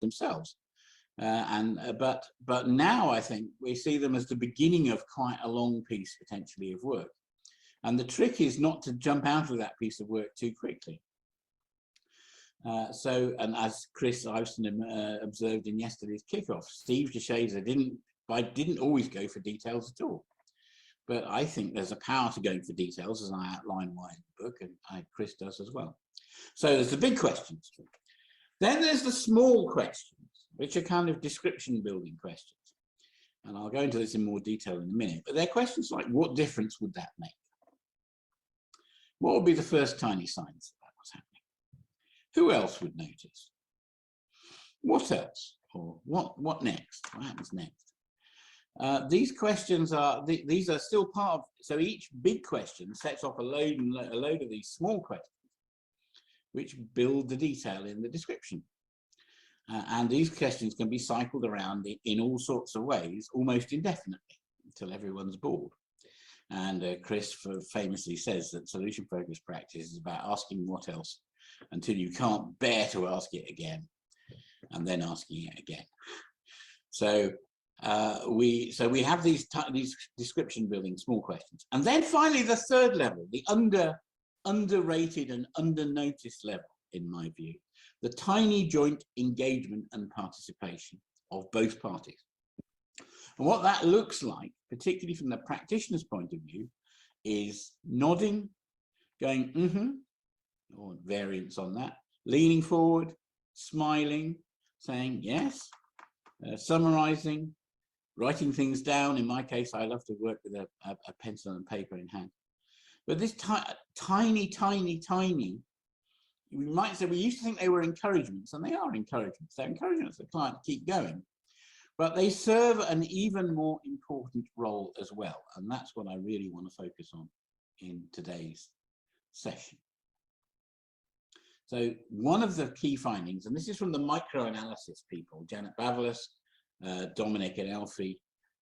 themselves. But now I think we see them as the beginning of quite a long piece potentially of work. And the trick is not to jump out of that piece of work too quickly. And as Chris Iveson observed in yesterday's kickoff, Steve DeShazer didn't always go for details at all. But I think there's a power to going for details, as I outline why in the book, and Chris does as well. So there's the big questions. Then there's the small questions, which are kind of description building questions. And I'll go into this in more detail in a minute, but they're questions like, what difference would that make? What would be the first tiny signs that was happening? Who else would notice? What else? Or what next? What happens next? These questions are, these are still part of, so each big question sets off a load of these small questions, which build the detail in the description. And these questions can be cycled around in all sorts of ways, almost indefinitely, until everyone's bored. And Chris famously says that solution-focused practice is about asking what else until you can't bear to ask it again, and then asking it again. So we have these description-building small questions. And then finally, the third level, the underrated and under-noticed level, in my view, the tiny joint engagement and participation of both parties. And what that looks like, particularly from the practitioner's point of view, is nodding, going, or variants on that, leaning forward, smiling, saying yes, summarizing, writing things down. In my case, I love to work with a pencil and paper in hand. But this tiny, we might say, we used to think they were encouragements, and they are encouragements. They're encouragements for the client to keep going, but they serve an even more important role as well. And that's what I really want to focus on in today's session. So one of the key findings, and this is from the microanalysis people, Janet Bavalas, Dominic and Elfie,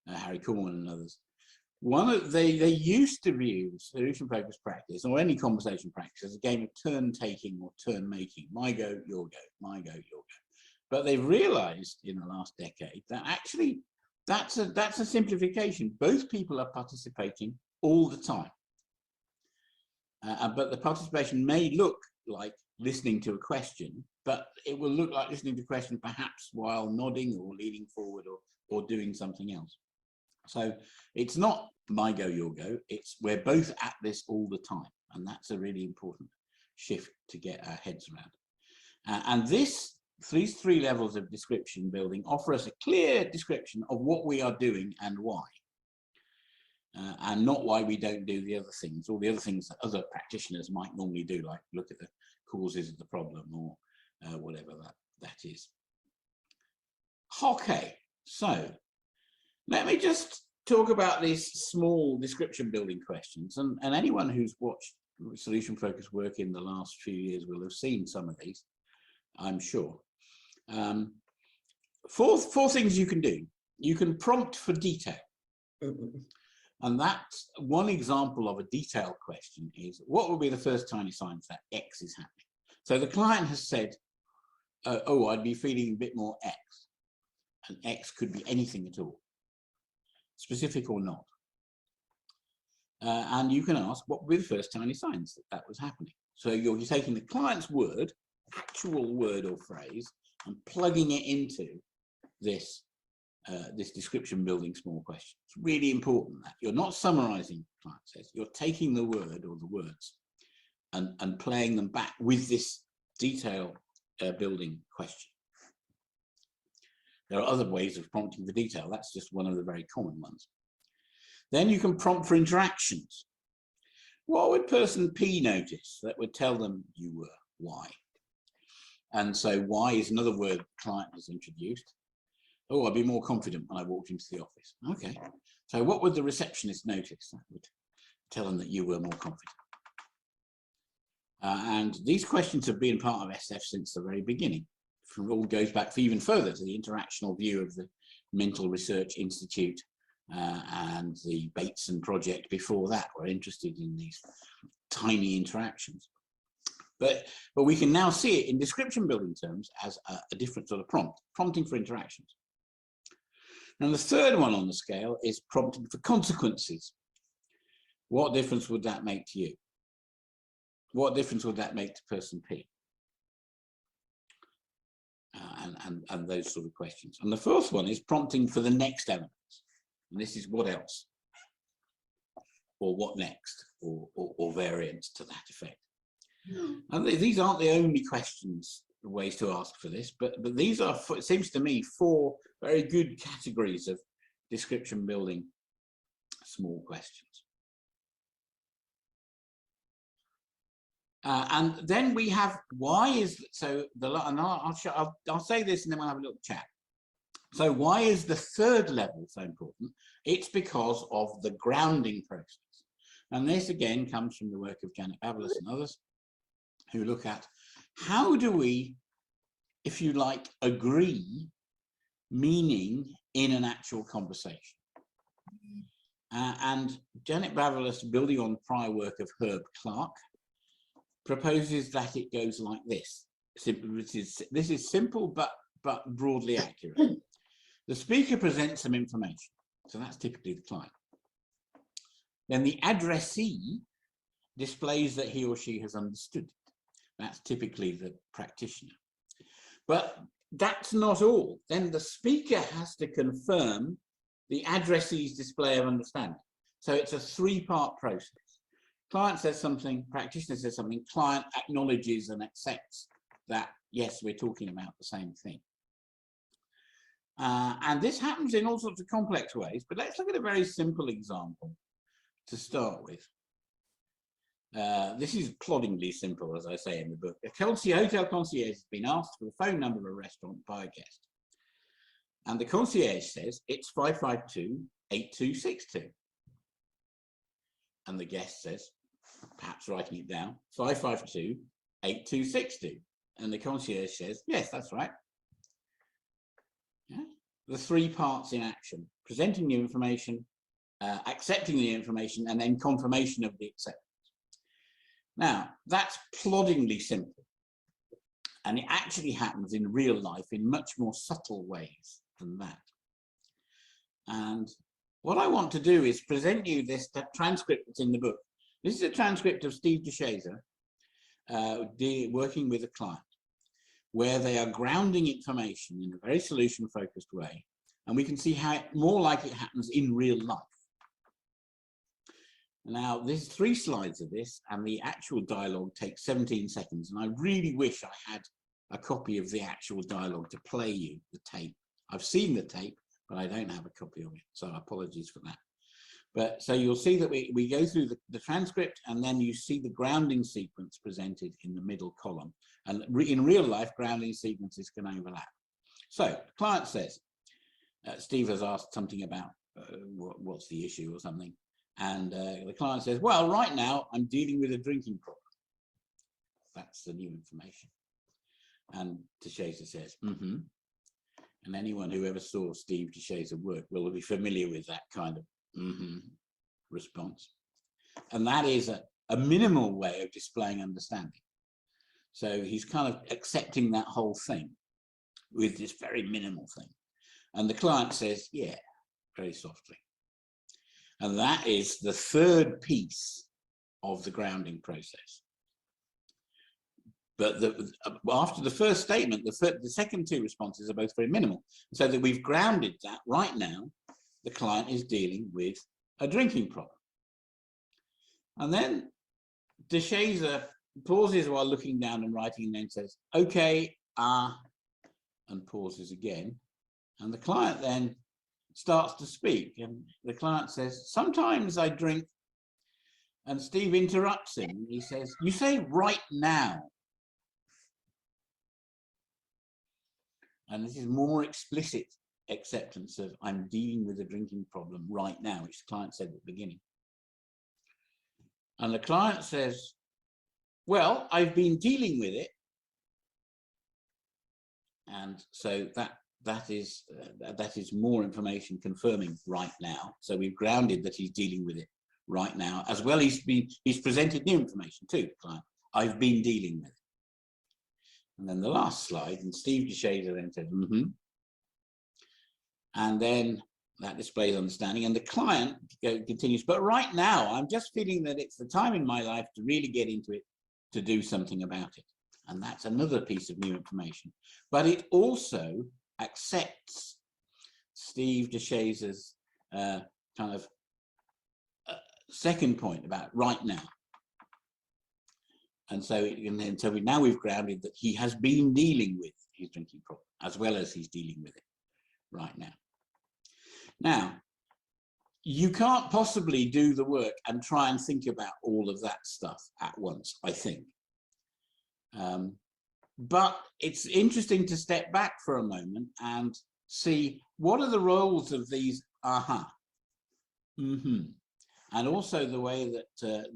Harry Corman and others. They used to view solution-focused practice, or any conversation practice, as a game of turn-taking or turn-making. My go, your go, my go, your go. But they've realized in the last decade that actually that's a simplification. Both people are participating all the time. But the participation may look like listening to a question, but it will look like listening to a question perhaps while nodding or leaning forward or doing something else. So it's not my go, your go, it's we're both at this all the time. And that's a really important shift to get our heads around. And these three levels of description building offer us a clear description of what we are doing and why. And not why we don't do the other things, or the other things that other practitioners might normally do, like look at the causes of the problem or whatever that is. Okay, so let me just talk about these small description building questions. And anyone who's watched solution-focused work in the last few years will have seen some of these, I'm sure. Four things you can do. You can prompt for detail. And that's one example of a detailed question is, what will be the first tiny signs that X is happening? So the client has said, oh, I'd be feeling a bit more X. And X could be anything at all, specific or not. And you can ask, what would be the first tiny signs that was happening? So you're taking the client's word, actual word or phrase, and plugging it into this this description building small question. It's really important that you're not summarizing, the client says, you're taking the word or the words and playing them back with this detail building question. There are other ways of prompting for detail. That's just one of the very common ones. Then you can prompt for interactions. What would person P notice that would tell them you were? Why? And so why is another word the client has introduced. Oh, I'd be more confident when I walked into the office. Okay. So what would the receptionist notice that would tell them that you were more confident? And these questions have been part of SF since the very beginning. It all goes back even further to the interactional view of the Mental Research Institute and the Bateson project before that were interested in these tiny interactions. But we can now see it in description building terms as a different sort of prompt, prompting for interactions. And the third one on the scale is prompting for consequences. What difference would that make to you? What difference would that make to person P? And those sort of questions. And the fourth one is prompting for the next element. And this is what else? Or what next? Or variants to that effect. And these aren't the only questions, ways to ask for this, but these are, it seems to me, 4 very good categories of description building small questions. And then we have, why is, so the, and I'll say this and then we'll have a little chat. So why is the third level so important? It's because of the grounding process. And this again comes from the work of Janet Bavelas and others who look at how do we, if you like, agree meaning in an actual conversation. And Janet Bavelas, building on prior work of Herb Clark, proposes that it goes like this. This is simple but broadly accurate. The speaker presents some information, so that's typically the client. Then the addressee displays that he or she has understood it. That's typically the practitioner. But that's not all. Then the speaker has to confirm the addressee's display of understanding. So it's a 3-part process. Client says something, practitioner says something, client acknowledges and accepts that, yes, we're talking about the same thing. And this happens in all sorts of complex ways, but let's look at a very simple example to start with. This is ploddingly simple, as I say in the book. A hotel concierge has been asked for the phone number of a restaurant by a guest. And the concierge says, it's 552-8262. And the guest says, perhaps writing it down, 552-8262. And the concierge says, yes, that's right. Yeah? The 3 parts in action: presenting new information, accepting the information, and then confirmation of the acceptance. Now, that's ploddingly simple. And it actually happens in real life in much more subtle ways than that. And what I want to do is present you this transcript that's in the book. This is a transcript of Steve DeShazer working with a client, where they are grounding information in a very solution-focused way. And we can see how more like it happens in real life. Now, there's 3 slides of this, and the actual dialogue takes 17 seconds. And I really wish I had a copy of the actual dialogue to play you the tape. I've seen the tape, but I don't have a copy of it. So apologies for that. But so you'll see that we go through the transcript, and then you see the grounding sequence presented in the middle column. And in real life, grounding sequences can overlap. So the client says, Steve has asked something about what's the issue or something. And the client says, well, right now I'm dealing with a drinking problem. That's the new information. And DeShazer says, mm-hmm. And anyone who ever saw Steve DeShazer work will be familiar with that kind of mm-hmm response. And that is a minimal way of displaying understanding. So he's kind of accepting that whole thing with this very minimal thing. And the client says, yeah, very softly. And that is the 3rd piece of the grounding process. But after the first statement, the second 2 responses are both very minimal. So that we've grounded that right now, the client is dealing with a drinking problem. And then DeShazer pauses while looking down and writing, and then says, okay, and pauses again. And the client then starts to speak, and the client says, sometimes I drink, and Steve interrupts him. He says, you say right now. And this is more explicit acceptance of I'm dealing with a drinking problem right now, which the client said at the beginning. And the client says, well, I've been dealing with it. And so that is more information confirming right now. So we've grounded that he's dealing with it right now, as well he's presented new information to the client. I've been dealing with it. And then the last slide, and Steve DeShazer then said, and then that displays understanding, and the client continues, but right now I'm just feeling that it's the time in my life to really get into it, to do something about it. And that's another piece of new information. But it also accepts Steve DeShazer's kind of second point about right now. And so, now we've grounded that he has been dealing with his drinking problem, as well as he's dealing with it right now. Now, you can't possibly do the work and try and think about all of that stuff at once, I think. But it's interesting to step back for a moment and see what are the roles of these and also the way that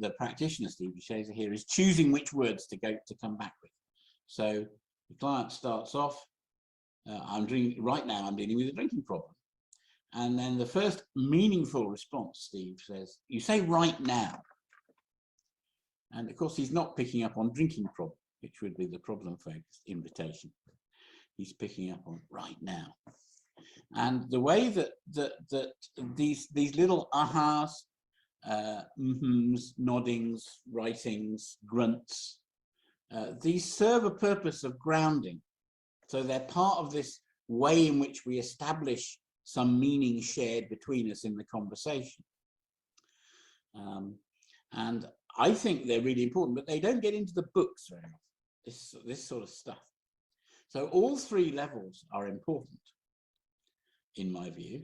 the practitioner, Steve DeShazer here, is choosing which words to come back with. So the client starts off, right now I'm dealing with a drinking problem. And then the first meaningful response, Steve says, you say right now. And of course, he's not picking up on drinking problem, which would be the problem-focused invitation. He's picking up on right now. And the way that these little ahas, noddings, writings, grunts, these serve a purpose of grounding. So they're part of this way in which we establish some meaning shared between us in the conversation. And I think they're really important, but they don't get into the books very often, this sort of stuff. So all three levels are important, in my view.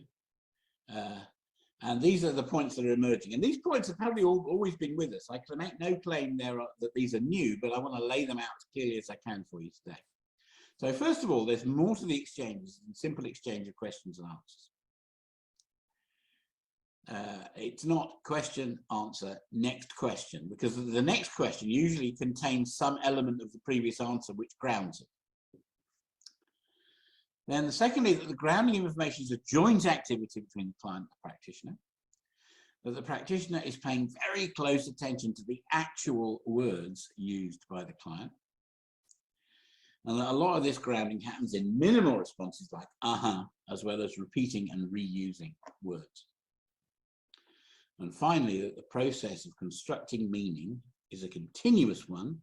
And these are the points that are emerging. And these points have probably always been with us. I can make no claim that these are new, but I want to lay them out as clearly as I can for you today. So first of all, there's more to the exchanges than simple exchange of questions and answers. It's not question, answer, next question, because the next question usually contains some element of the previous answer which grounds it. Then secondly, that the grounding of information is a joint activity between the client and the practitioner, that the practitioner is paying very close attention to the actual words used by the client, and that a lot of this grounding happens in minimal responses like as well as repeating and reusing words. And finally, that the process of constructing meaning is a continuous one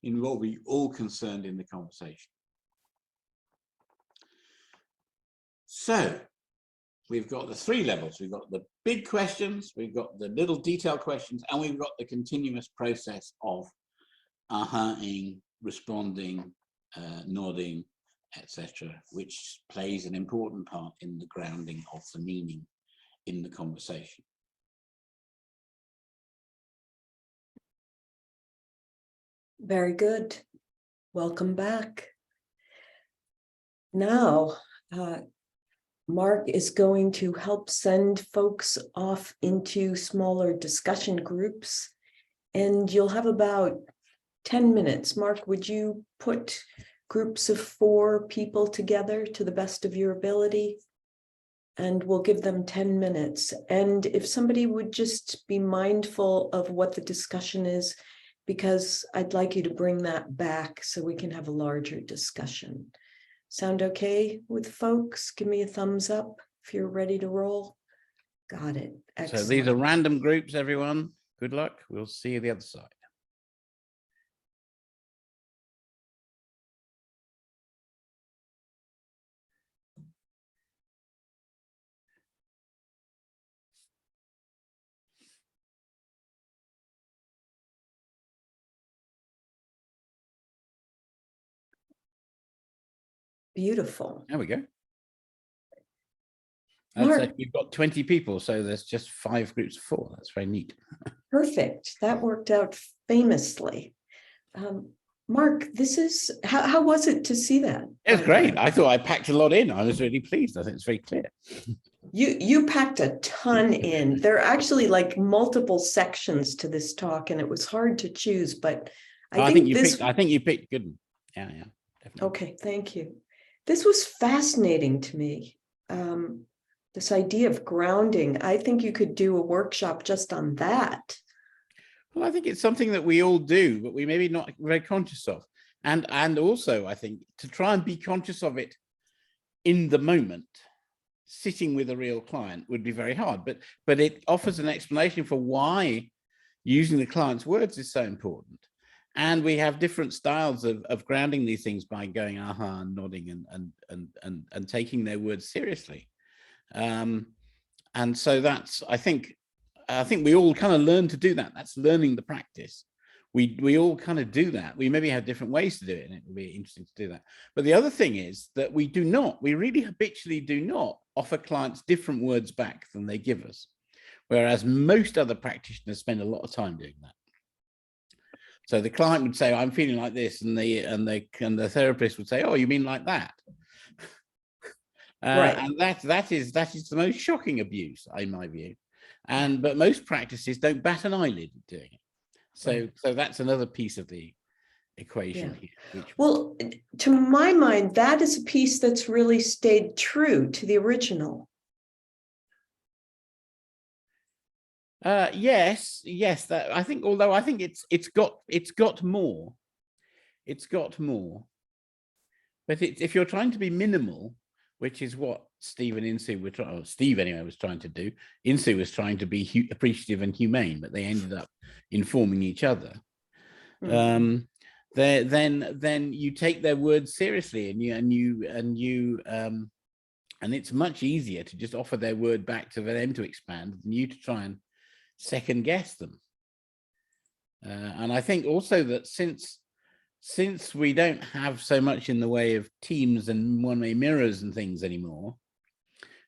involving all concerned in the conversation. So we've got the three levels. We've got the big questions, we've got the little detailed questions, and we've got the continuous process of ing, responding, nodding, etc., which plays an important part in the grounding of the meaning in the conversation. Very good. Welcome back. Now, Mark is going to help send folks off into smaller discussion groups, and you'll have about 10 minutes. Mark, would you put groups of 4 people together to the best of your ability? And we'll give them 10 minutes. And if somebody would just be mindful of what the discussion is, because I'd like you to bring that back so we can have a larger discussion. Sound okay with folks? Give me a thumbs up if you're ready to roll. Got it. Excellent. So these are random groups, everyone. Good luck. We'll see you the other side. Beautiful. There we go. That's it. We've got 20 people, so there's just 5 groups of 4. That's very neat. Perfect. That worked out famously. Mark, this is how was it to see that? It was great. I thought I packed a lot in. I was really pleased. I think it's very clear. You packed a ton in. There are actually like multiple sections to this talk, and it was hard to choose, but I think you picked good. Yeah, definitely. Okay, thank you. This was fascinating to me. This idea of grounding. I think you could do a workshop just on that. Well, I think it's something that we all do, but we maybe not very conscious of. And also, I think to try and be conscious of it in the moment, sitting with a real client would be very hard. But it offers an explanation for why using the client's words is so important. And we have different styles of grounding these things by going aha and nodding and taking their words seriously. And so that's, I think we all kind of learn to do that. That's learning the practice. We all kind of do that. We maybe have different ways to do it, and it would be interesting to do that. But the other thing is that we really habitually do not offer clients different words back than they give us, whereas most other practitioners spend a lot of time doing that. So the client would say, "I'm feeling like this," and the therapist would say, "Oh, you mean like that?" Right. And that is the most shocking abuse, in my view. But most practices don't bat an eyelid at doing it. So that's another piece of the equation here. Well, to my mind, that is a piece that's really stayed true to the original. Yes. That I think, although I think it's got more. But if you're trying to be minimal, which is what Steve and Insoo were trying, or Steve anyway was trying to do. Insoo was trying to be appreciative and humane, but they ended up informing each other. Then you take their words seriously, and it's much easier to just offer their word back to them to expand than you to try and second guess them. And I think also that since we don't have so much in the way of teams and one-way mirrors and things anymore,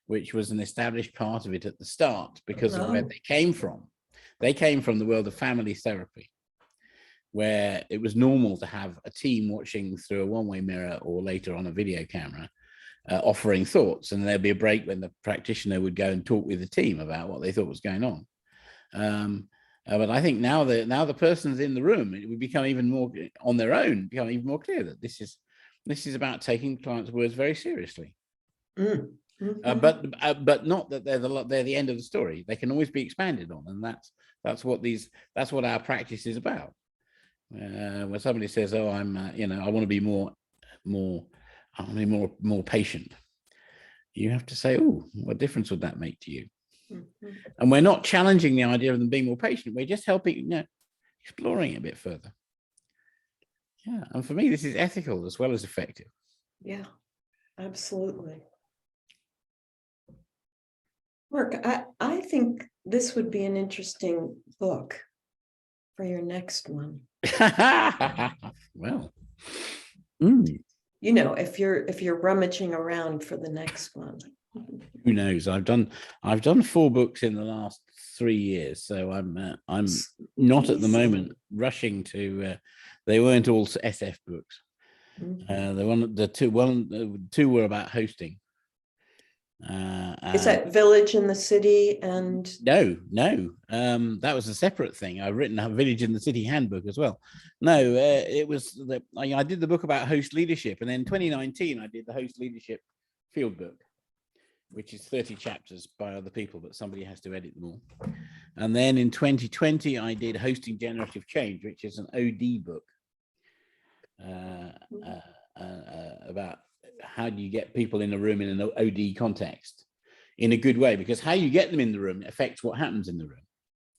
which was an established part of it at the start because of where they came from. They came from the world of family therapy, where it was normal to have a team watching through a one-way mirror or later on a video camera, offering thoughts, and there'd be a break when the practitioner would go and talk with the team about what they thought was going on. But I think now the person's in the room, it would become even more on their own, become even more clear that this is about taking clients' words very seriously. But not that they're the end of the story. They can always be expanded on, and that's what our practice is about. When somebody says, "Oh, I want to be more patient," you have to say, "Oh, what difference would that make to you?" And we're not challenging the idea of them being more patient. We're just helping, exploring it a bit further. Yeah, and for me, this is ethical as well as effective. Yeah, absolutely. Mark, I think this would be an interesting book for your next one. Well, if you're rummaging around for the next one. Who knows? I've done 4 books in the last 3 years, so I'm not at the moment rushing to. They weren't all SF books. The two were about hosting. Is that Village in the City and? No, that was a separate thing. I've written a Village in the City handbook as well. No, it was I did the book about host leadership, and then 2019 I did the host leadership field book, which is 30 chapters by other people, but somebody has to edit them all. And then in 2020, I did Hosting Generative Change, which is an OD book about how do you get people in a room in an OD context in a good way, because how you get them in the room affects what happens in the room.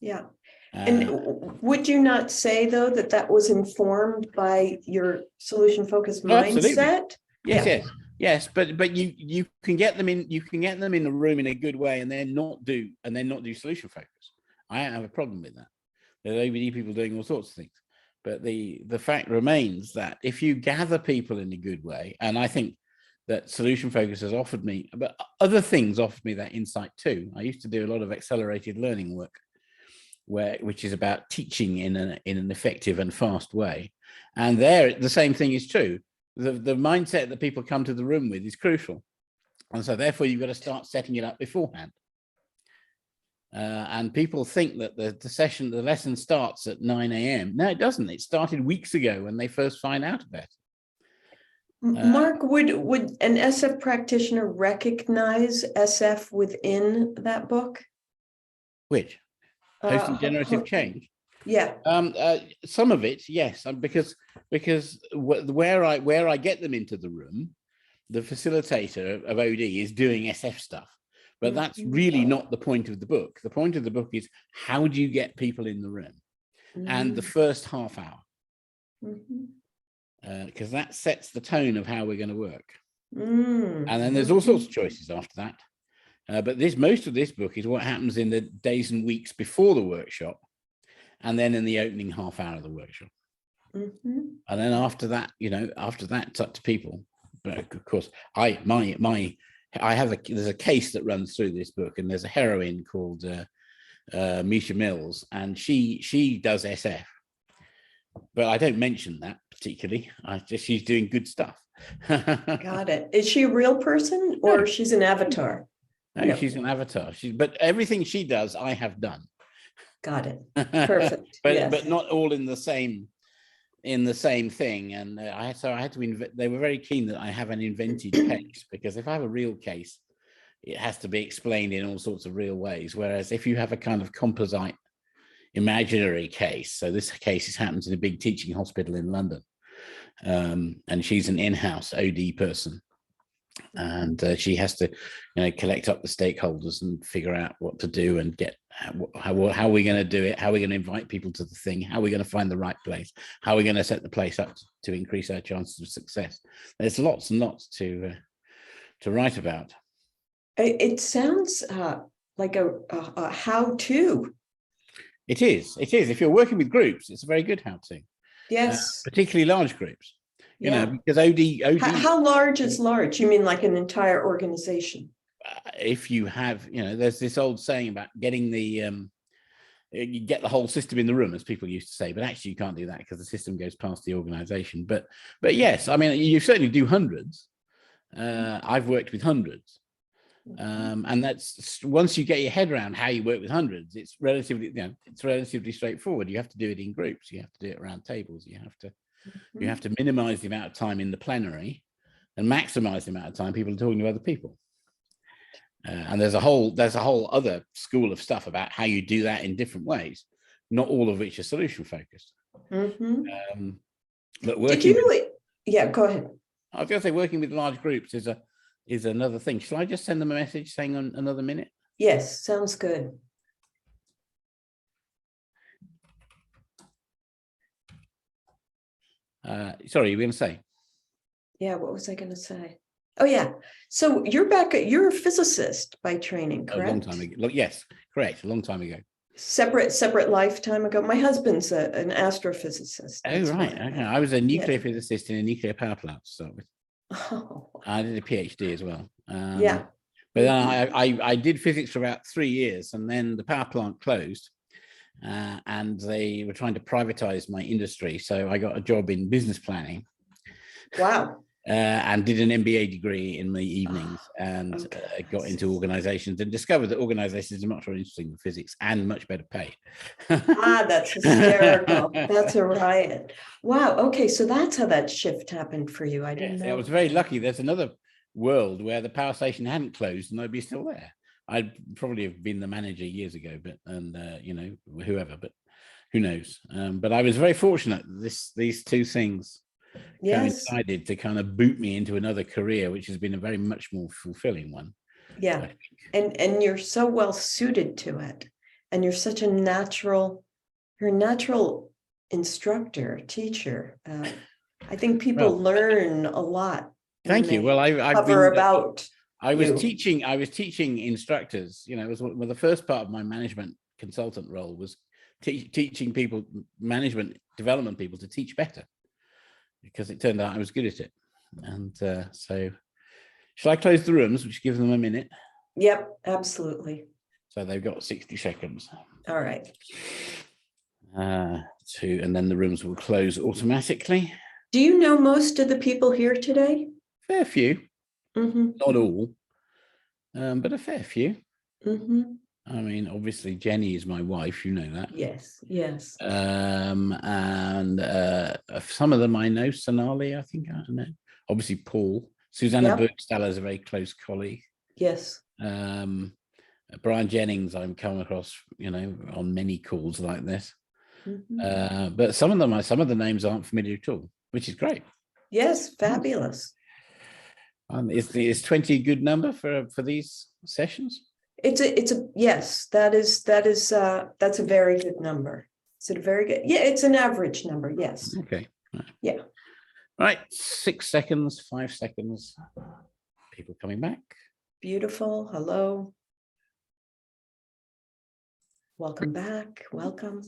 Yeah. And would you not say, though, that was informed by your solution-focused mindset? Absolutely. Yes, but you can get them in the room in a good way and then not do solution focus. I don't have a problem with that. There's OBD people doing all sorts of things, but the fact remains that if you gather people in a good way, and I think that solution focus has offered me, but other things offered me that insight too. I used to do a lot of accelerated learning work, which is about teaching in an effective and fast way, and there the same thing is true. The mindset that people come to the room with is crucial. And so therefore you've got to start setting it up beforehand. And people think that the lesson starts at 9 a.m. No, it doesn't. It started weeks ago when they first find out about it. Mark, would an SF practitioner recognize SF within that book? Which? Hosting Generative Change? Yeah. Some of it, yes, because where I get them into the room, the facilitator of OD is doing SF stuff, but that's really not the point of the book. The point of the book is how do you get people in the room, and the first half hour, because that sets the tone of how we're going to work. And then there's all sorts of choices after that. But most of this book is what happens in the days and weeks before the workshop, and then in the opening half hour of the workshop. And then after that, it's up to people. But of course, there's a case that runs through this book, and there's a heroine called Misha Mills, and she does SF. But I don't mention that particularly. She's doing good stuff. Got it. Is she a real person, or she's an avatar? No, she's an avatar. But everything she does, I have done. Got it. Perfect. But not all in the same thing. And I had to they were very keen that I have an invented case, because if I have a real case, it has to be explained in all sorts of real ways. Whereas if you have a kind of composite imaginary case, so this case happens in a big teaching hospital in London, and she's an in-house OD person, and she has to collect up the stakeholders and figure out what to do and get how are we going to do it, how are we going to invite people to the thing, how are we going to find the right place, how are we going to set the place up to increase our chances of success. There's lots and lots to write about. It sounds like a how-to. It is. If you're working with groups, it's a very good how-to. Yes. Particularly large groups. Because OD. How large is large? You mean like an entire organization? If you have, there's this old saying about getting you get the whole system in the room, as people used to say, but actually you can't do that because the system goes past the organization. But yes, I mean, you certainly do hundreds. I've worked with hundreds. And that's, once you get your head around how you work with hundreds, it's relatively straightforward. You have to do it in groups. You have to do it around tables. You have to minimize the amount of time in the plenary and maximize the amount of time people are talking to other people. And there's a whole other school of stuff about how you do that in different ways, not all of which are solution focused. But working go ahead. I was going to say, working with large groups is another thing. Shall I just send them a message saying another minute? Yes, sounds good. Sorry, you were going to say? Yeah, what was I going to say? Oh, yeah. So you're a physicist by training, correct? A long time ago. Yes, correct. A long time ago. Separate lifetime ago. My husband's an astrophysicist. Oh, right. Okay. I was a nuclear physicist in a nuclear power plant to start with. Oh. I did a PhD as well. But then I did physics for about 3 years, and then the power plant closed, and they were trying to privatize my industry. So I got a job in business planning. Wow. And did an MBA degree in the evenings, and got into organizations and discovered that organizations are much more interesting than physics and much better paid. That's hysterical. That's a riot. Wow. Okay. So that's how that shift happened for you. I didn't know. I was very lucky. There's another world where the power station hadn't closed and I'd be still there. I'd probably have been the manager years ago, whoever, but who knows? But I was very fortunate. These two things coincided to kind of boot me into another career, which has been a very much more fulfilling one. Yeah. And you're so well suited to it. And you're such a natural instructor, teacher. I think people learn a lot. Thank you. Well, I was teaching instructors. It was the first part of my management consultant role was teaching people, management development people, to teach better, because it turned out I was good at it. And so shall I close the rooms, which gives them a minute? Yep, absolutely. So they've got 60 seconds. All right. And then the rooms will close automatically. Do you know most of the people here today? Fair few. Mm-hmm. Not all, but a fair few. Mm-hmm. I mean, obviously, Jenny is my wife. You know that. Yes. And some of them I know. Sonali, I think I know. Obviously, Paul. Susanna Burkstaller is a very close colleague. Yes. Brian Jennings, I've come across, on many calls like this. Mhm. But some of the names aren't familiar at all, which is great. Yes, fabulous. Is 20 a good number for these sessions? It's a yes, that's a very good number. Is it a very good? Yeah, it's an average number. Yes. Okay. Right. Yeah. Right. 6 seconds, 5 seconds. People coming back. Beautiful. Hello. Welcome back. Welcome.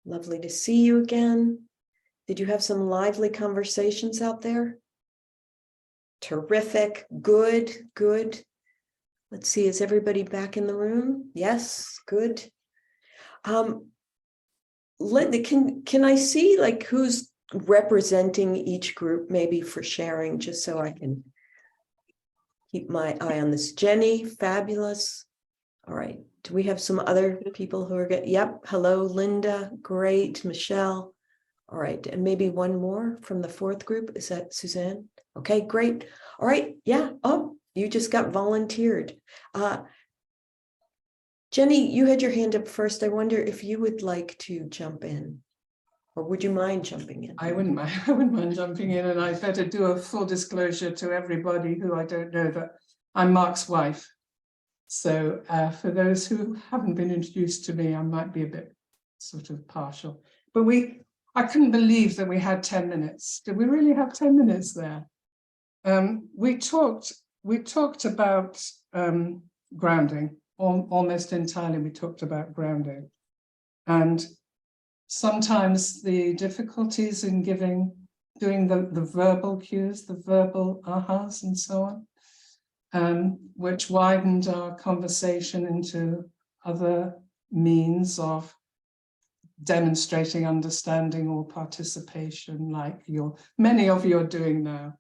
Lovely to see you again. Did you have some lively conversations out there? Terrific. Good, good. Let's see, is everybody back in the room? Yes, good. Can I see like who's representing each group maybe for sharing, just so I can keep my eye on this? Jenny, fabulous. All right. Do we have some other people who are good? Yep. Hello, Linda. Great. Michelle. All right. And maybe one more from the fourth group. Is that Suzanne? Okay, great. All right. Yeah. Oh, you just got volunteered. Jenny, you had your hand up first. I wonder if you would like to jump in, or would you mind jumping in? I wouldn't mind. I wouldn't mind jumping in, and I'd better do a full disclosure to everybody who I don't know that I'm Mark's wife. So for those who haven't been introduced to me, I might be a bit sort of partial. But I couldn't believe that we had 10 minutes. Did we really have 10 minutes there? We talked about grounding. Almost entirely we talked about grounding. And sometimes the difficulties in doing the verbal cues, the verbal ahas and so on, which widened our conversation into other means of demonstrating understanding or participation, like many of you are doing now,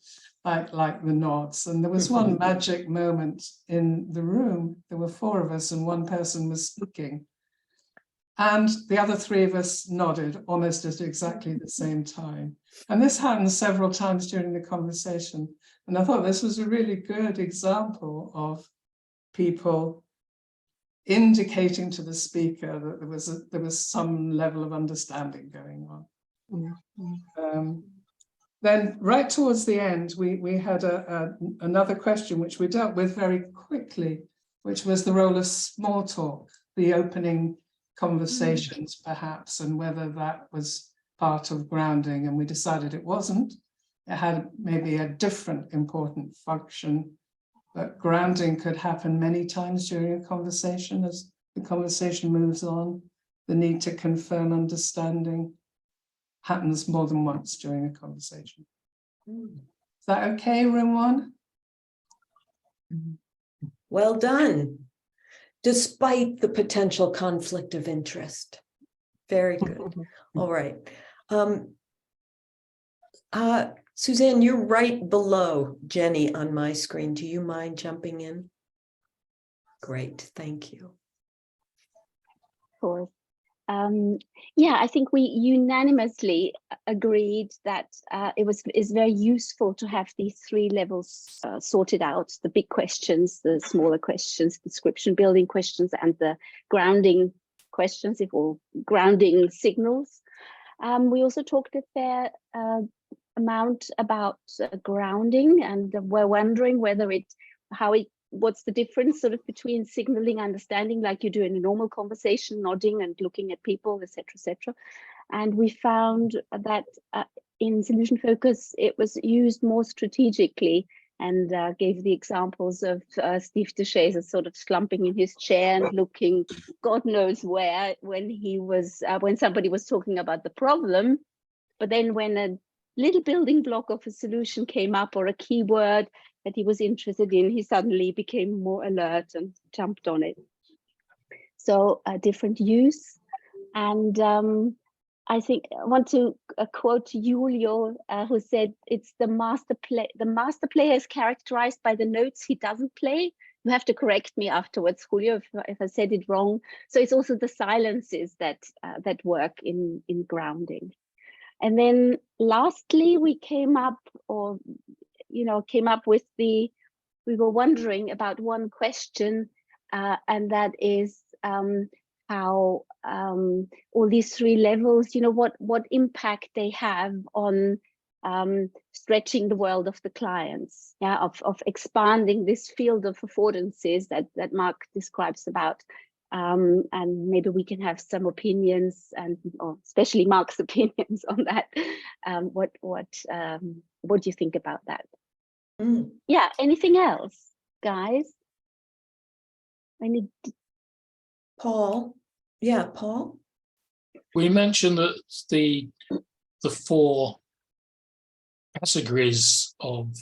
like the nods. And there was one magic moment in the room. There were 4 of us and one person was speaking. And the other 3 of us nodded almost at exactly the same time. And this happened several times during the conversation. And I thought this was a really good example of people indicating to the speaker that there was some level of understanding going on. Then right towards the end, we had another question which we dealt with very quickly, which was the role of small talk, the opening conversations perhaps, and whether that was part of grounding. And we decided it wasn't. It had maybe a different important function, but grounding could happen many times during a conversation as the conversation moves on. The need to confirm understanding happens more than once during a conversation. Is that okay, room 1? Well done. Despite the potential conflict of interest. Very good. All right. Suzanne, you're right below Jenny on my screen. Do you mind jumping in? Great, thank you. Of course. Yeah, I think we unanimously agreed that is very useful to have these 3 levels sorted out: the big questions, the smaller questions, description building questions, and the grounding questions, or grounding signals. We also talked a fair amount about grounding, and we're wondering whether what's the difference sort of between signaling understanding like you do in a normal conversation, nodding and looking at people, etc., etc. And we found that in solution focus, it was used more strategically, and gave the examples of Steve DeShazer sort of slumping in his chair and looking God knows where when somebody was talking about the problem. But then when a little building block of a solution came up, or a keyword that he was interested in, he suddenly became more alert and jumped on it. So a different use. And I think I want to quote Julio, who said, it's the master player is characterized by the notes he doesn't play. You have to correct me afterwards, Julio, if I said it wrong. So it's also the silences that work in grounding. And then lastly, we came up with the we were wondering about one question, and that is how all these three levels, you know, what impact they have on stretching the world of the clients, yeah, of expanding this field of affordances that Mark describes about. And maybe we can have some opinions, and or especially Mark's opinions on that. What do you think about that? Yeah, anything else, guys? Paul. Yeah, Paul. We mentioned that the 4 categories of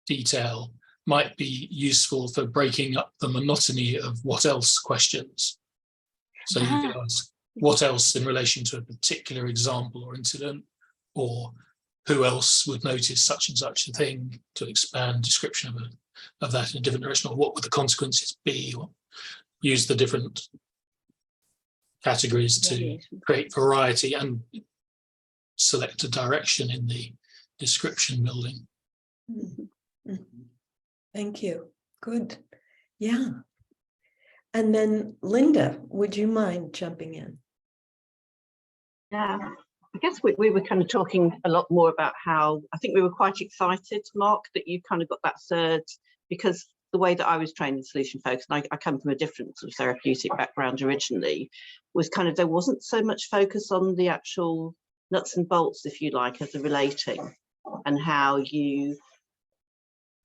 detail might be useful for breaking up the monotony of what else questions. So you can ask what else in relation to a particular example or incident, or who else would notice such and such a thing, to expand description of that in a different direction, or what would the consequences be, or use the different categories to create variety and select a direction in the description building. Thank you. Good. Yeah. And then Linda, would you mind jumping in? Yeah, I guess we were kind of talking a lot more about how I think we were quite excited, Mark, that you kind of got that third, because the way that I was trained in solution focus, and I come from a different sort of therapeutic background originally, was kind of there wasn't so much focus on the actual nuts and bolts, if you like, of the relating, and how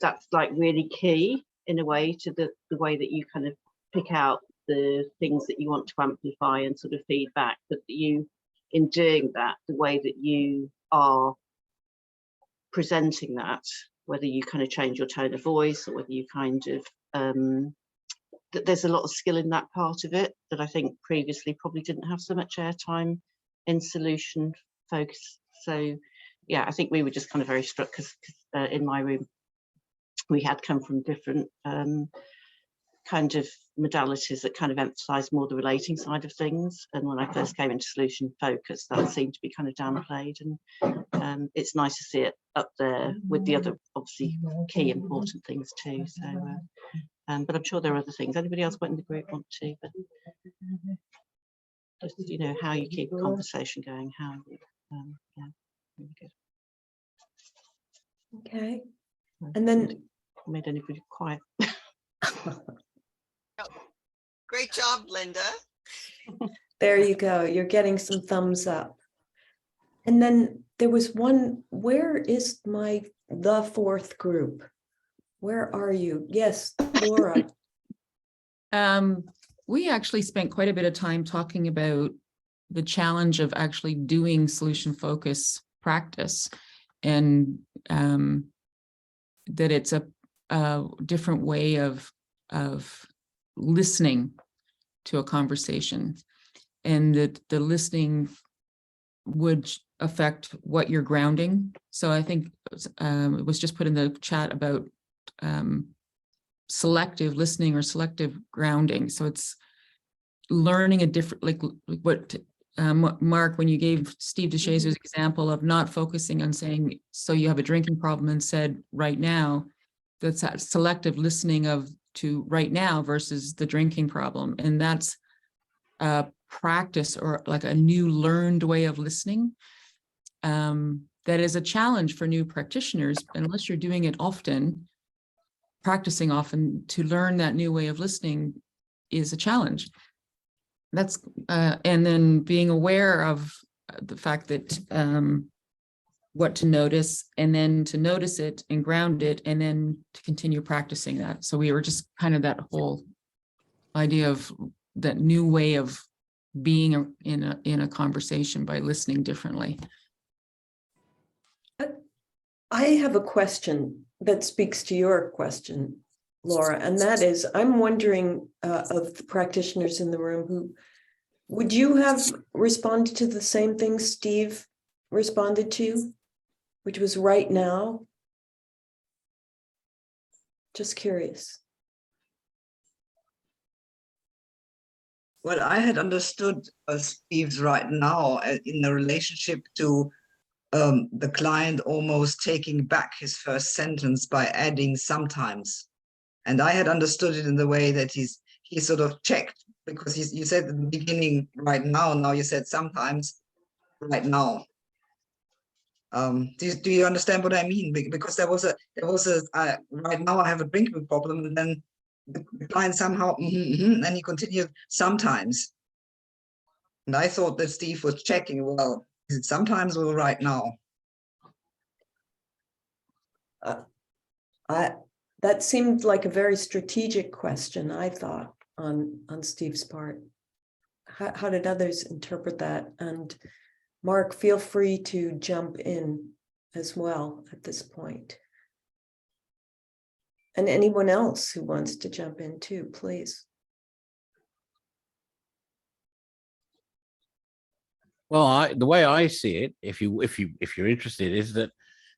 that's like really key in a way to the way that you kind of pick out the things that you want to amplify and sort of feedback, but that you, in doing that, the way that you are presenting that, whether you kind of change your tone of voice or whether you kind of that there's a lot of skill in that part of it that I think previously probably didn't have so much airtime in solution focus. So yeah, I think we were just kind of very struck because in my room we had come from different kind of modalities that kind of emphasize more the relating side of things, and when I first came into solution focus, that seemed to be kind of downplayed, and it's nice to see it up there with the other obviously key important things too. So but I'm sure there are other things. Anybody else in the group want to, but just, you know, how you keep a conversation going, how yeah, really good. Okay. And then made anybody quiet. Great job, Linda. there you go. You're getting some thumbs up. And then there was one, where is the fourth group? Where are you? Yes, Laura. We actually spent quite a bit of time talking about the challenge of actually doing solution focus practice, and that it's a different way of listening to a conversation, and that the listening would affect what you're grounding. So I think it was just put in the chat about selective listening or selective grounding. So it's learning a different, like what Mark, when you gave Steve DeShaze's example of not focusing on saying, so you have a drinking problem, and said right now, that's that selective listening to right now versus the drinking problem. And that's a practice, or like a new learned way of listening. That is a challenge for new practitioners, unless you're doing it often, practicing often. To learn that new way of listening is a challenge. That's and then being aware of the fact that what to notice, and then to notice it and ground it, and then to continue practicing that. So we were just kind of that whole idea of that new way of being in a conversation by listening differently. I have a question that speaks to your question, Laura, and that is, I'm wondering of the practitioners in the room, who would you have responded to the same thing Steve responded to, which was right now? Just curious. Well, I had understood Steve's right now in the relationship to the client almost taking back his first sentence by adding sometimes. And I had understood it in the way that he sort of checked, because you said at the beginning right now you said sometimes right now. Do you understand what I mean? Because there was a right now I have a drinking problem, and then the client somehow and he continued sometimes. And I thought that Steve was checking, well, is it sometimes or right now? That seemed like a very strategic question, I thought, on Steve's part. How did others interpret that? And Mark, feel free to jump in as well at this point. And anyone else who wants to jump in too, please. Well, the way I see it, if you're interested, is that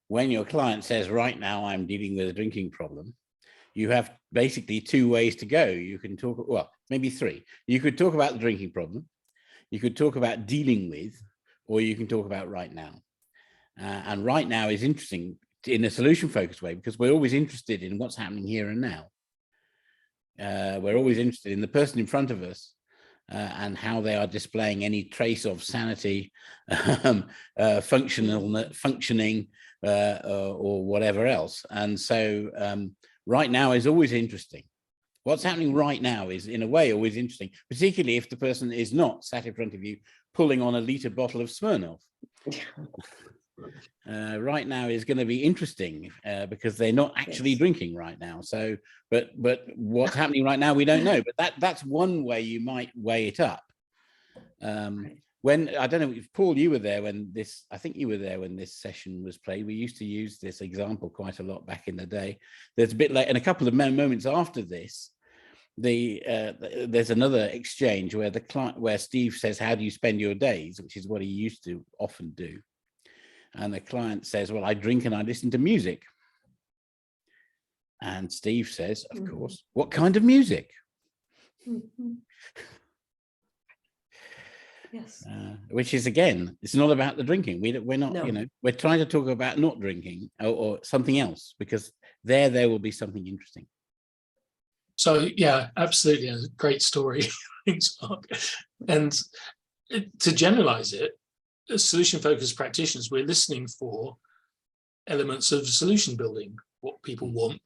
when your client says, right now I'm dealing with a drinking problem, you have basically two ways to go. You can talk, well, maybe three. You could talk about the drinking problem, you could talk about dealing with, or you can talk about right now. And right now is interesting in a solution-focused way, because we're always interested in what's happening here and now. We're always interested in the person in front of us and how they are displaying any trace of sanity, functioning, or whatever else. And so right now is always interesting. What's happening right now is, in a way, always interesting, particularly if the person is not sat in front of you pulling on a liter bottle of Smirnoff. Right now is going to be interesting because they're not actually drinking right now. So, but what's happening right now, we don't know. But that's one way you might weigh it up. When, I don't know if Paul, you were there when this, I think you were there when this session was played. We used to use this example quite a lot back in the day. There's a bit late, and a couple of moments after this, there's another exchange where the client, where Steve says, how do you spend your days, which is what he used to often do. And the client says, well, I drink and I listen to music. And Steve says, of course, what kind of music? Yes. Which is, again, it's not about the drinking. We're not, No. you know, we're trying to talk about not drinking or something else, because there will be something interesting. So yeah, absolutely, a great story. Thanks, Mark. And to generalize it, as solution-focused practitioners, we're listening for elements of solution building, what people want,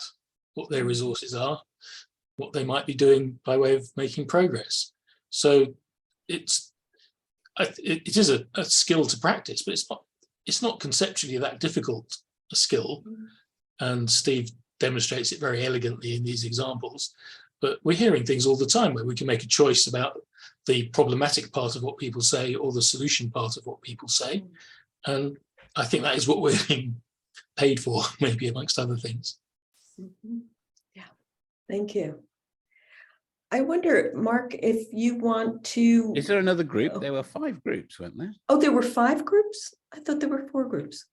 what their resources are, what they might be doing by way of making progress. So it is a skill to practice, but it's not conceptually that difficult a skill. And Steve demonstrates it very elegantly in these examples. But we're hearing things all the time where we can make a choice about the problematic part of what people say or the solution part of what people say. And I think that is what we're being paid for, maybe amongst other things. Yeah, thank you. I wonder, Mark, if you want to... Is there another group? There were 5 groups, weren't there? Oh, there were 5 groups? I thought there were 4 groups.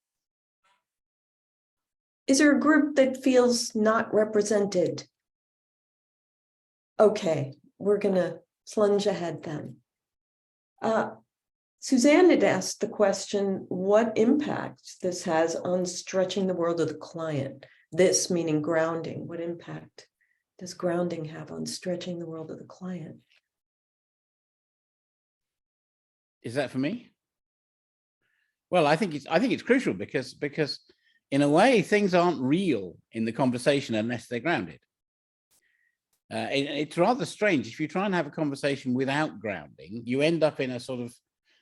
Is there a group that feels not represented? Okay, we're gonna plunge ahead then. Suzanne had asked the question, what impact this has on stretching the world of the client? This meaning grounding. What impact does grounding have on stretching the world of the client? Is that for me? Well, I think it's crucial because in a way things aren't real in the conversation unless they're grounded. It's rather strange if you try and have a conversation without grounding, you end up in a sort of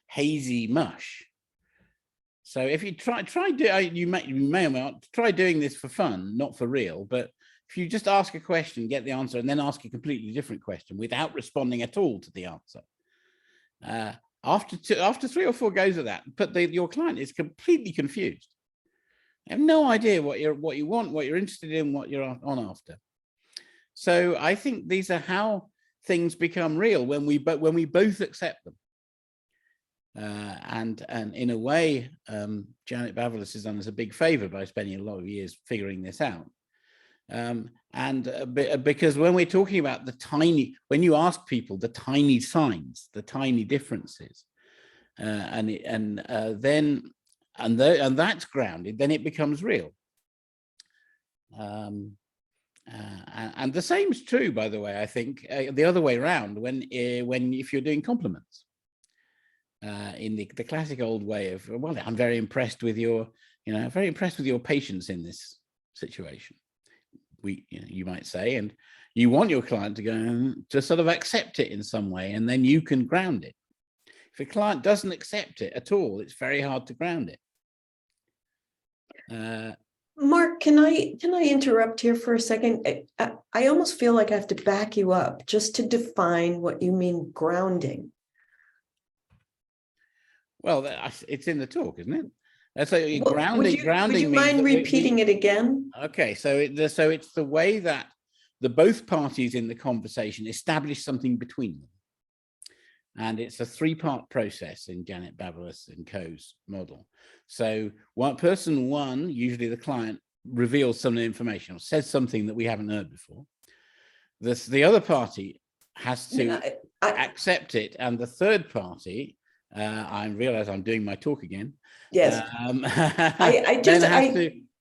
hazy mush. So if you you may or may not try doing this for fun, not for real, but if you just ask a question, get the answer, and then ask a completely different question without responding at all to the answer, after 3 or 4 goes of that, but your client is completely confused. They have no idea what you want, what you're interested in, what you're on after. So I think these are how things become real, when we both accept them. And in a way, Janet Bavalis has done us a big favor by spending a lot of years figuring this out. Because when we're talking about when you ask people the tiny signs, the tiny differences, then and that's grounded, then it becomes real. And the same is true, by the way, I think, the other way around, when if you're doing compliments. In the classic old way of, well, I'm very impressed with your, very impressed with your patience in this situation. You might say, and you want your client to go to sort of accept it in some way, and then you can ground it. If a client doesn't accept it at all, it's very hard to ground it. Mark, can I interrupt here for a second? I almost feel like I have to back you up just to define what you mean grounding. Well, it's in the talk, isn't it? So Well, grounding. would you mind repeating it again? Okay, so it's the way that both parties in the conversation establish something between them, and it's a three-part process in Janet Babelis and Co.'s model. So person one, usually the client, reveals some information or says something that we haven't heard before. The other party has to accept it, and the third party, I realize I'm doing my talk again. Yes.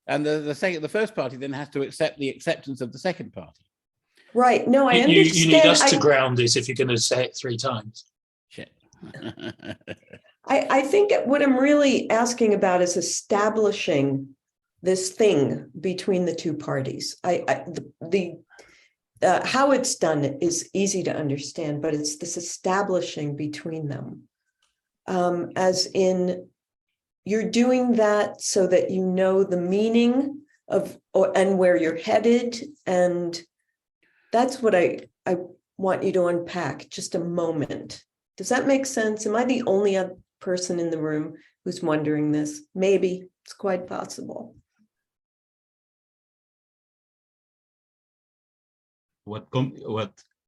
The first party then has to accept the acceptance of the second party. Right. No, I understand. You need us to ground it if you're going to say it 3 times. Shit. I think what I'm really asking about is establishing this thing between the two parties. How it's done is easy to understand, but it's this establishing between them. As in, you're doing that so that you know the meaning of and where you're headed, and that's what I want you to unpack. Just a moment. Does that make sense? Am I the only other person in the room who's wondering this? Maybe. It's quite possible. What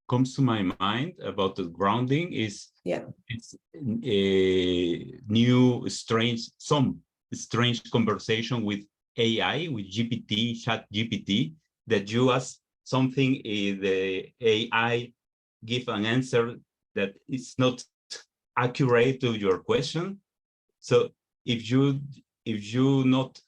comes to my mind about the grounding is it's a new strange conversation with AI, with chat GPT, that you ask something, the AI give an answer that is not accurate to your question. So if you not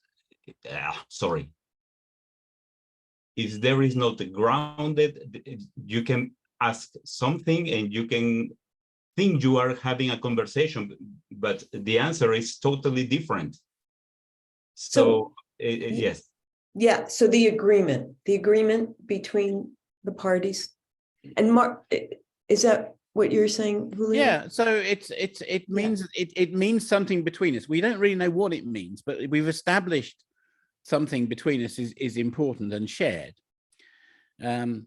if there is not a grounded, you can ask something and you can think you are having a conversation, but the answer is totally different. So yes. Yeah, so the agreement between the parties. And Mark, is that what you're saying, Julia? Yeah, so it means something between us. We don't really know what it means, but we've established something between us is important and shared. And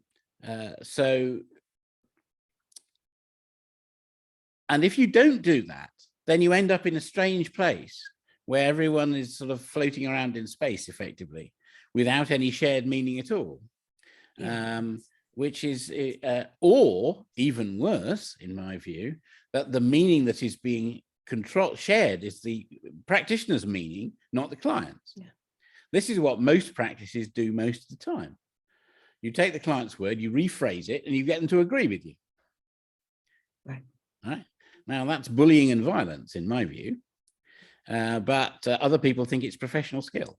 if you don't do that, then you end up in a strange place where everyone is sort of floating around in space effectively without any shared meaning at all. Which is, or even worse, in my view, that the meaning that is being shared is the practitioner's meaning, not the client's. Yeah. This is what most practices do most of the time. You take the client's word, you rephrase it, and you get them to agree with you. Right. Right? Now, that's bullying and violence, in my view, but other people think it's professional skill.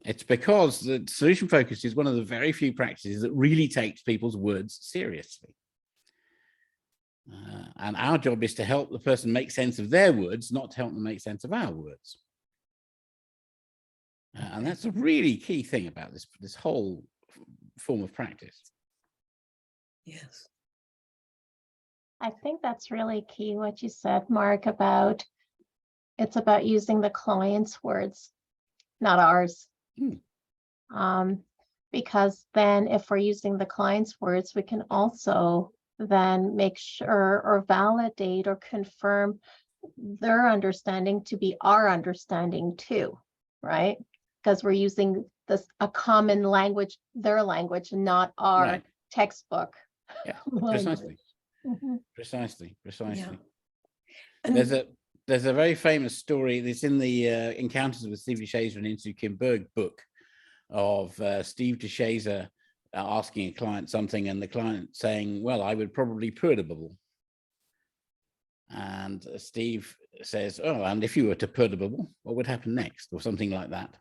It's because the solution focus is one of the very few practices that really takes people's words seriously. And our job is to help the person make sense of their words, not to help them make sense of our words. And that's a really key thing about this whole form of practice. Yes. I think that's really key what you said, Mark, about it's about using the client's words, not ours. Because then if we're using the client's words, we can also then make sure or validate or confirm their understanding to be our understanding too, right? Because we're using a common language, their language, not our textbook. Yeah, precisely. Precisely. Yeah. There's a very famous story that's in the Encounters with Steve DeShazer and Insoo Kim Berg book of Steve DeShazer asking a client something and the client saying, well, I would probably poo at a bubble. And Steve says, oh, and if you were to put a bubble, what would happen next, or something like that.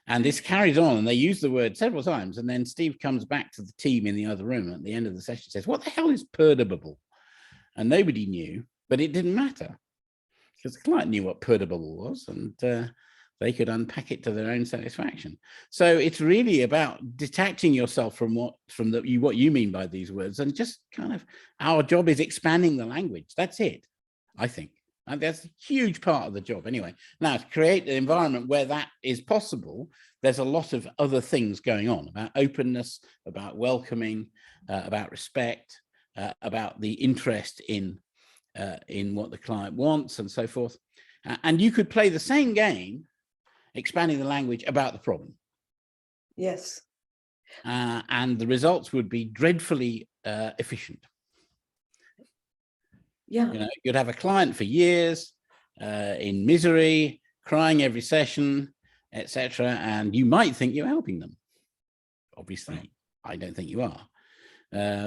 And this carries on, and they use the word several times, and then Steve comes back to the team in the other room at the end of the session, says, what the hell is bubble? And nobody knew, but it didn't matter, because the client knew what bubble was, and they could unpack it to their own satisfaction. So it's really about detaching yourself from what you mean by these words, and just kind of, our job is expanding the language. That's it, I think. And that's a huge part of the job anyway. Now, to create an environment where that is possible, there's a lot of other things going on about openness, about welcoming, about respect, about the interest in what the client wants and so forth. And you could play the same game, expanding the language about the problem. Yes. And the results would be dreadfully efficient. Yeah. You know, you'd have a client for years in misery, crying every session, etc. And you might think you're helping them. Obviously, I don't think you are.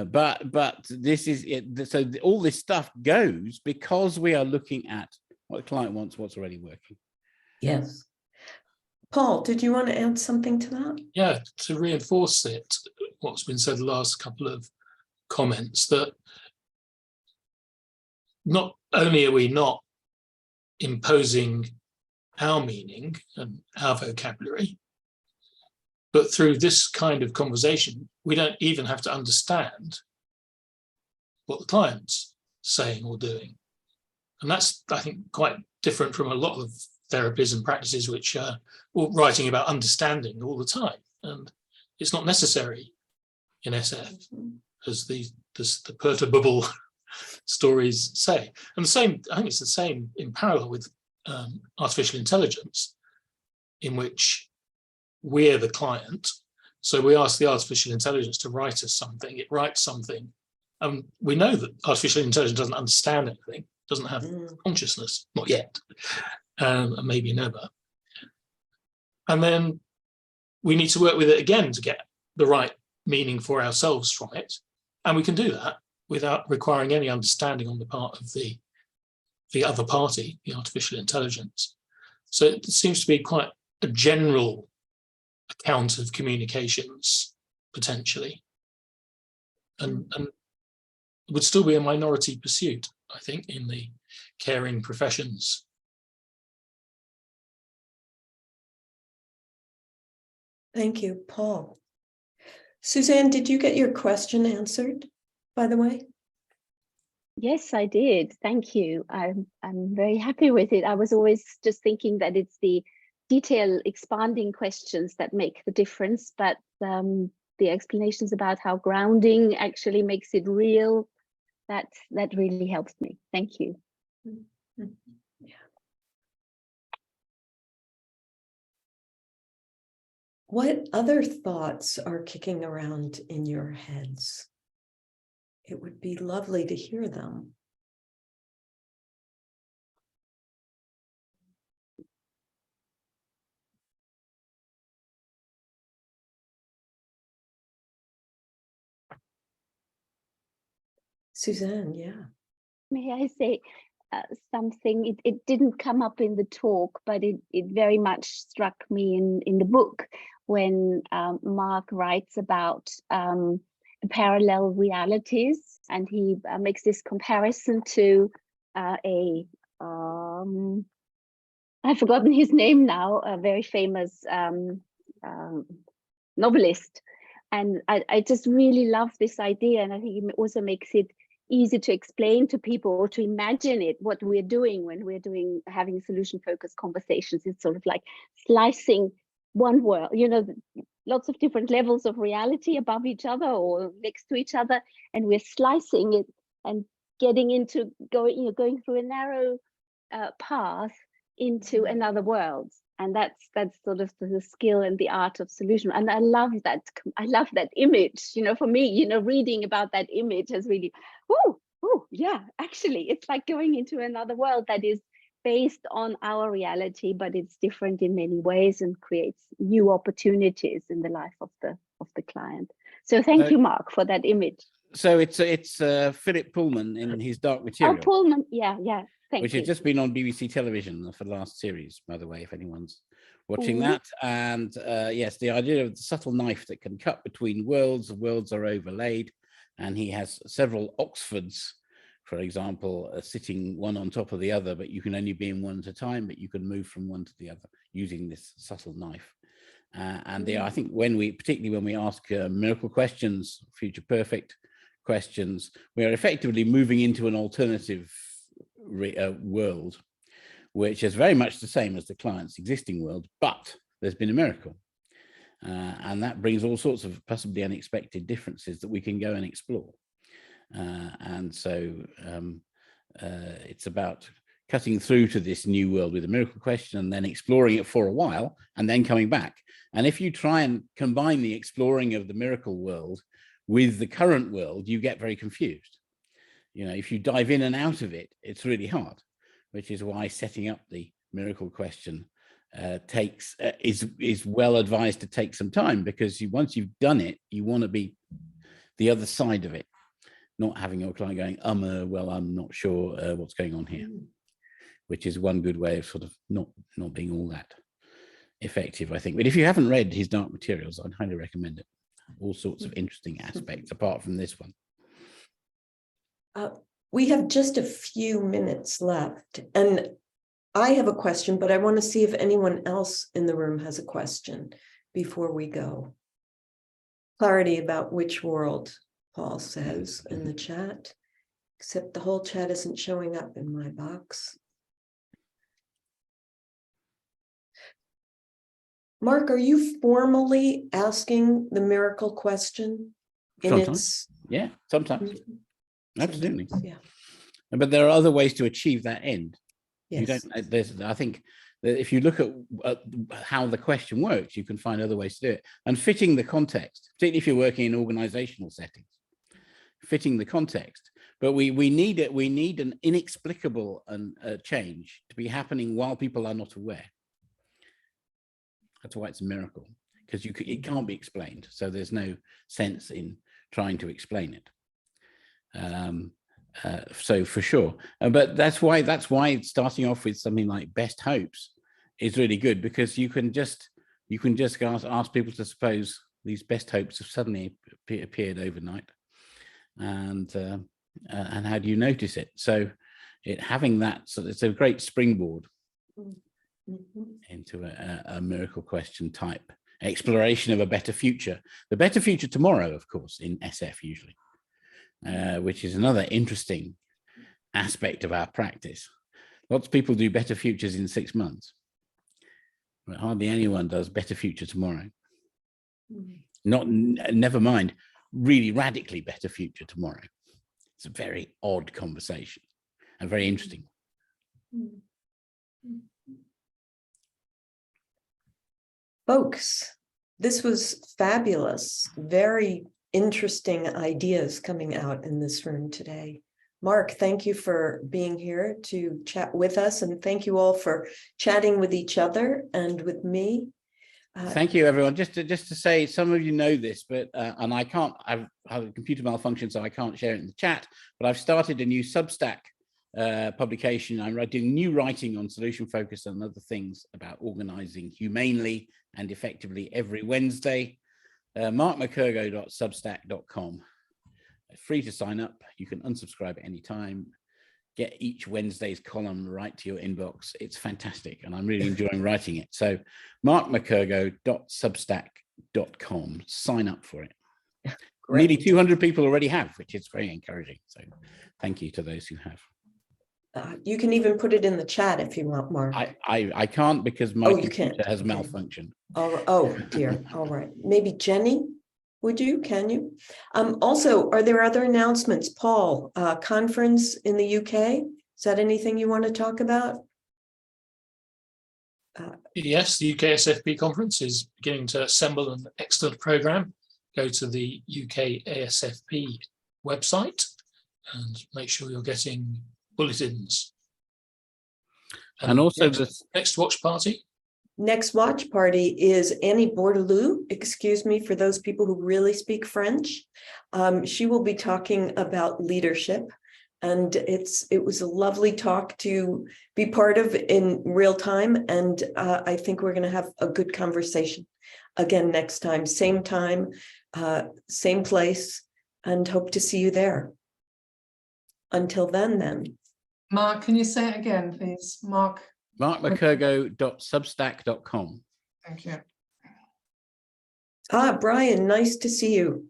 But this is it. So all this stuff goes because we are looking at what the client wants, what's already working. Yes. Paul, did you want to add something to that? Yeah, to reinforce it, what's been said the last couple of comments, that not only are we not imposing our meaning and our vocabulary, but through this kind of conversation, we don't even have to understand what the client's saying or doing. And that's, I think, quite different from a lot of therapies and practices which are writing about understanding all the time. And it's not necessary in SF, as the perturbable stories say. And the same, I think it's the same in parallel with artificial intelligence, in which we're the client. So we ask the artificial intelligence to write us something, it writes something. And we know that artificial intelligence doesn't understand anything, doesn't have consciousness, not yet, and maybe never. And then we need to work with it again to get the right meaning for ourselves from it. And we can do that without requiring any understanding on the part of the other party, the artificial intelligence. So it seems to be quite a general account of communications, potentially. And it would still be a minority pursuit, I think, in the caring professions. Thank you, Paul. Suzanne, did you get your question answered, by the way? Yes, I did. Thank you. I'm very happy with it. I was always just thinking that it's the detail expanding questions that make the difference, but the explanations about how grounding actually makes it real, that really helps me. Thank you. What other thoughts are kicking around in your heads? It would be lovely to hear them. Suzanne, yeah. May I say something? It didn't come up in the talk, but it very much struck me in the book when Mark writes about parallel realities, and he makes this comparison to I've forgotten his name now, a very famous novelist. And I just really love this idea, and I think it also makes it easy to explain to people or to imagine it, what we're doing when we're having solution-focused conversations. It's sort of like slicing one world, you know, lots of different levels of reality above each other or next to each other, and we're slicing it and getting into going through a narrow path into another world. And that's sort of the skill and the art of solution. And I love that image. You know, for me, you know, reading about that image has really, oh yeah, actually, it's like going into another world that is based on our reality, but it's different in many ways and creates new opportunities in the life of the client. So thank you, Mark, for that image. So it's Philip Pullman in his Dark Oh, Material, Pullman. Yeah. Thank which you. has just been on BBC television for the last series, by the way, if anyone's watching Mhm. that. And yes, the idea of the subtle knife that can cut between worlds, the worlds are overlaid, and he has several Oxfords, for example, sitting one on top of the other, but you can only be in one at a time, but you can move from one to the other using this subtle knife. And I think particularly when we ask miracle questions, future perfect questions, we are effectively moving into an alternative world, which is very much the same as the client's existing world, but there's been a miracle. And that brings all sorts of possibly unexpected differences that we can go and explore. And so it's about cutting through to this new world with a miracle question and then exploring it for a while and then coming back. And if you try and combine the exploring of the miracle world with the current world, you get very confused. You know, if you dive in and out of it, it's really hard, which is why setting up the miracle question is well advised to take some time, because once you've done it, you want to be the other side of it, not having your client going, well, I'm not sure what's going on here, which is one good way of sort of not being all that effective, I think. But if you haven't read his Dark Materials, I'd highly recommend it. All sorts of interesting aspects apart from this one. We have just a few minutes left, and I have a question, but I want to see if anyone else in the room has a question before we go. Clarity about which world, Paul says in the chat, except the whole chat isn't showing up in my box. Mark, are you formally asking the miracle question? Sometimes. Yeah, sometimes. Absolutely. Yeah. But there are other ways to achieve that end. Yes. You don't. I think that if you look at how the question works, you can find other ways to do it, and fitting the context, particularly if you're working in organizational settings, fitting the context. But we need it. We need an inexplicable change to be happening while people are not aware. That's why it's a miracle, because it can't be explained. So there's no sense in trying to explain it. So for sure, but that's why starting off with something like best hopes is really good, because you can just ask people to suppose these best hopes have suddenly appeared overnight, and how do you notice it? So having that, so it's a great springboard into a miracle question type exploration of a better future. The better future tomorrow, of course, in SF usually. Which is another interesting aspect of our practice. Lots of people do better futures in 6 months, but hardly anyone does better future tomorrow. Never mind really radically better future tomorrow. It's a very odd conversation and very interesting. Folks, this was fabulous. Very interesting ideas coming out in this room today. Mark, thank you for being here to chat with us, and thank you all for chatting with each other and with me. Thank you, everyone. Just to say, some of you know this, but and I've had a computer malfunction, so I can't share it in the chat. But I've started a new Substack publication. I'm doing new writing on solution focus and other things about organizing humanely and effectively every Wednesday. markmckergow.substack.com. Free to sign up. You can unsubscribe at any time. Get each Wednesday's column right to your inbox. It's fantastic, and I'm really enjoying writing it. So markmckergow.substack.com. Sign up for it. Great. Nearly 200 people already have, which is very encouraging. So thank you to those who have. You can even put it in the chat if you want, Mark. I can't, because my computer has Okay. malfunctioned. Oh dear. All right. Maybe Jenny, can you? Also, are there other announcements? Paul, conference in the UK? Is that anything you want to talk about? Yes, the UK SFP conference is beginning to assemble an excellent program. Go to the UK ASFP website and make sure you're getting bulletins. And also next watch party. next watch party is Annie Bordelou. Excuse me for those people who really speak French. She will be talking about leadership. And it was a lovely talk to be part of in real time. And I think we're going to have a good conversation again next time, same same place, and hope to see you there. Until then. Mark, can you say it again, please? Mark. markmckergow.substack.com. Thank you. Brian, nice to see you.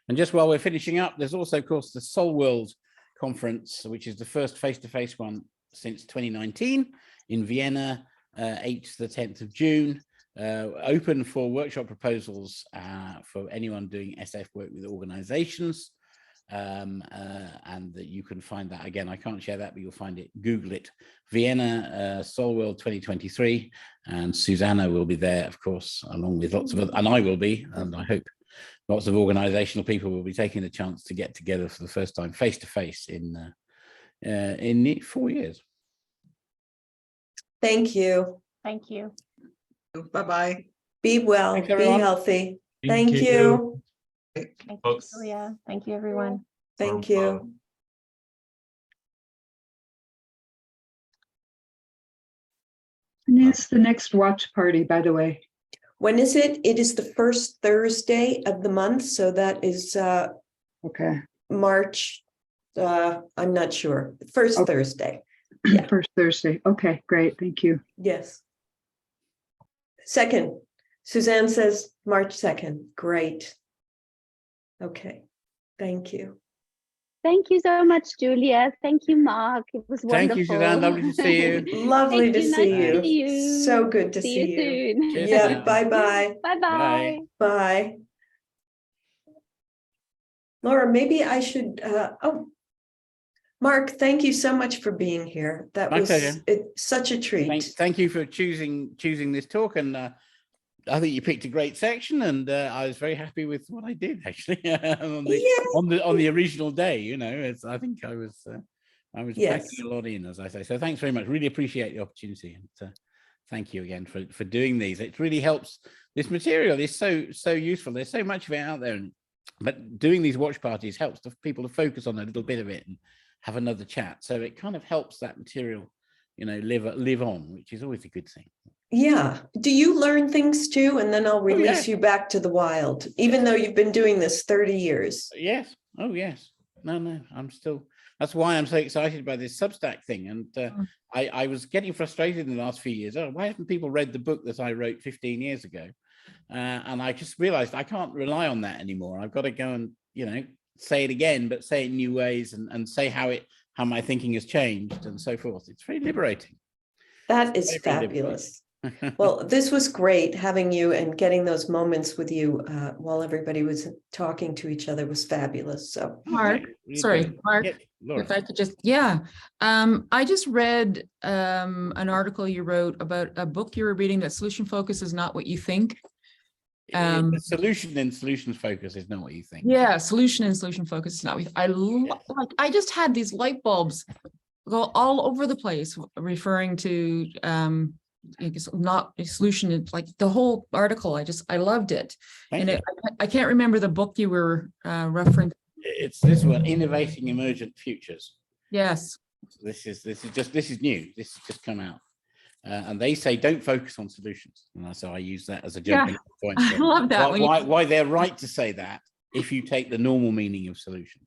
And just while we're finishing up, there's also, of course, the Soul World Conference, which is the first face-to-face one since 2019 in Vienna, 8th to the 10th of June. Open for workshop proposals for anyone doing SF work with organizations. And that you can find that again. I can't share that, but you'll find it. Google it, Vienna Soul World 2023, and Susanna will be there, of course, along with lots of other, and I will be, and I hope lots of organizational people will be taking the chance to get together for the first time face to face in 4 years. Thank you. Thank you. Bye-bye. Be well. Thanks, be everyone. healthy. Thank Thank you. you. Thank you, Folks. Julia. Thank you, everyone. Thank From, you. When is the next watch party, by the way? When is it? It is the first Thursday of the month. So that is Okay, March. I'm not sure. First Okay. Thursday. Yeah. first Thursday. Okay, great. Thank you. Yes. Second. Suzanne says March 2nd. Great. Okay. Thank you. Thank you so much, Julia. Thank you, Mark. It was wonderful. Thank you, Suzanne. Lovely to see you. Lovely Thank to you. see Nice you. to see you. So good to See you soon. Cheers, Yeah. Suzanne. Bye-bye. Bye-bye. Bye. Laura, maybe I should, Mark, thank you so much for being here. That My was pleasure. such a treat. Thank you for choosing this talk, and I think you picked a great section, and I was very happy with what I did actually on the original day. You know, I think I was Yes. packing a lot in, as I say. So thanks very much. Really appreciate the opportunity, and thank you again for doing these. It really helps. This material is so useful. There's so much of it out there, but doing these watch parties helps people to focus on a little bit of it and have another chat. So it kind of helps that material, you know, live on, which is always a good thing. Yeah. Do you learn things too? And then I'll release you back to the wild, even though you've been doing this 30 years. Yes. Oh, yes. No, I'm still, that's why I'm so excited by this Substack thing. And I was getting frustrated in the last few years. Oh, why haven't people read the book that I wrote 15 years ago? And I just realized I can't rely on that anymore. I've got to go and, you know, say it again, but say it in new ways and say how my thinking has changed and so forth. It's very liberating. That is fabulous. Well, this was great having you and getting those moments with you while everybody was talking to each other was fabulous. So Mark, sorry, Mark, if I could just, I just read an article you wrote about a book you were reading that solution focus is not what you think. The solution and solutions focus is not what you think. Yeah, solution and solution focus is not what I just had these light bulbs go all over the place referring to not a solution. It's like the whole article. I loved it. I can't remember the book you were referencing. It's this one, Innovating Emergent Futures. Yes. This is new. This has just come out. And they say don't focus on solutions, and so I use that as a jumping point. I love that. Why they're right to say that if you take the normal meaning of solution,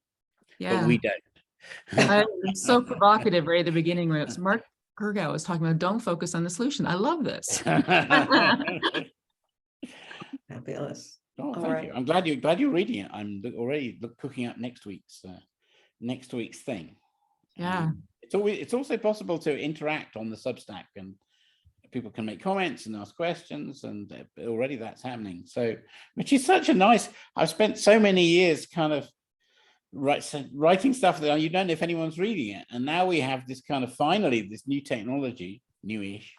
but we don't. It's so provocative right at the beginning where it's Mark McKergow was talking about don't focus on the solution. I love this. Fabulous. Oh, thank you. I'm glad you're reading it. I'm already cooking up next week's thing. Yeah. It's also possible to interact on the Substack, and people can make comments and ask questions, and already that's happening. So, which is such a nice. I've spent so many years kind of writing stuff that you don't know if anyone's reading it, and now we have this kind of finally this new technology, newish,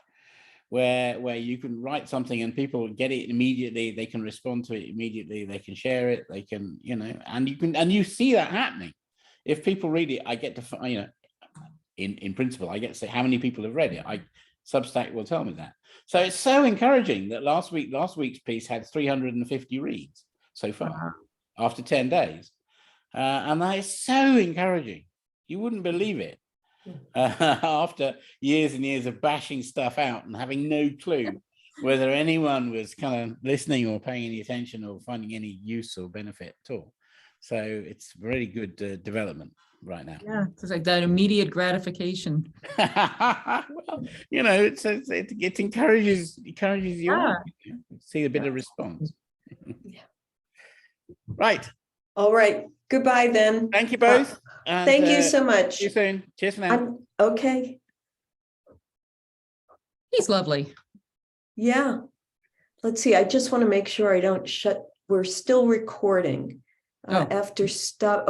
where you can write something and people get it immediately. They can respond to it immediately. They can share it. They can, you know, and you see that happening. If people read it, I get to, you know. In principle, I get to say how many people have read it. Substack will tell me that. So it's so encouraging that last week's piece had 350 reads so far after 10 days. And that is so encouraging. You wouldn't believe it. After years and years of bashing stuff out and having no clue whether anyone was kind of listening or paying any attention or finding any use or benefit at all. So it's very good development right now. Yeah, it's like that immediate gratification. Well, you know, it encourages you on, you know, see a bit of response. Right. All right. Goodbye then. Thank you both. And, Thank you so much. See you soon. Cheers for now. Okay. He's lovely. Yeah. Let's see. I just want to make sure I don't shut. We're still recording Oh. after stop.